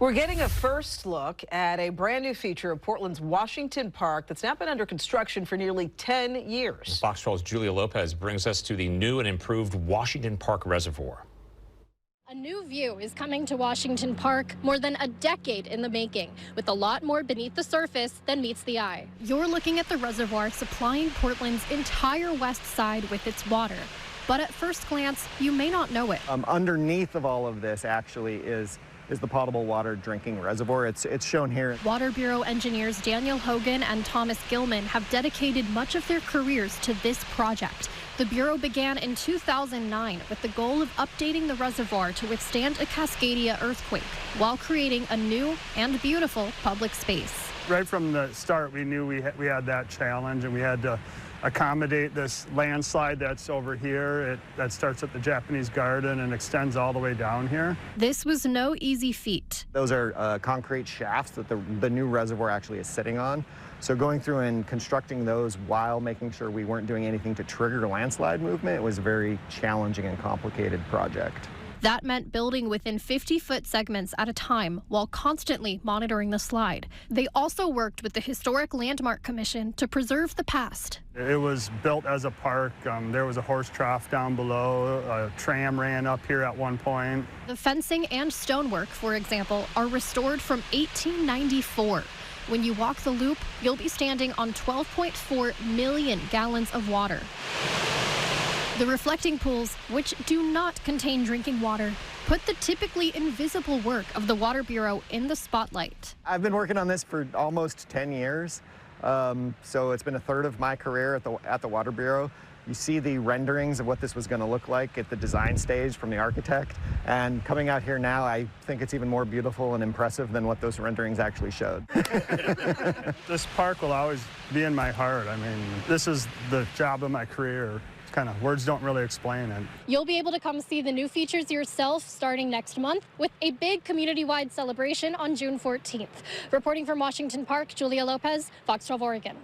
We're getting a first look at a brand new feature of Portland's Washington Park that's now been under construction for nearly 10 years. Fox 12's Julia Lopez brings us to the new and improved Washington Park Reservoir. A new view is coming to Washington Park, more than a decade in the making, with a lot more beneath the surface than meets the eye. You're looking at the reservoir supplying Portland's entire west side with its water. But at first glance, you may not know it. Underneath of all of this actually is the potable water drinking reservoir. It's shown here. Water Bureau engineers Daniel Hogan and Thomas Gilman have dedicated much of their careers to this project. The Bureau began in 2009 with the goal of updating the reservoir to withstand a Cascadia earthquake while creating a new and beautiful public space. Right from the start, we knew we had that challenge, and we had to accommodate this landslide that's over here. That starts at the Japanese Garden and extends all the way down here. This was no easy feat. Those are concrete shafts that the new reservoir actually is sitting on. So going through and constructing those while making sure we weren't doing anything to trigger landslide movement was a very challenging and complicated project. That meant building within 50-foot segments at a time while constantly monitoring the slide. They also worked with the Historic Landmark Commission to preserve the past. It was built as a park. There was a horse trough down below. A tram ran up here at one point. The fencing and stonework, for example, are restored from 1894. When you walk the loop, you'll be standing on 12.4 million gallons of water. The reflecting pools, which do not contain drinking water, put the typically invisible work of the Water Bureau in the spotlight. I've been working on this for almost 10 years, so it's been a third of my career at the Water Bureau. You see the renderings of what this was going to look like at the design stage from the architect, and coming out here now, I think it's even more beautiful and impressive than what those renderings actually showed. This park will always be in my heart. I mean, this is the job of my career. Kind of words don't really explain it. You'll be able to come see the new features yourself starting next month with a big community-wide celebration on June 14th. Reporting from Washington Park, Julia Lopez, Fox 12 Oregon.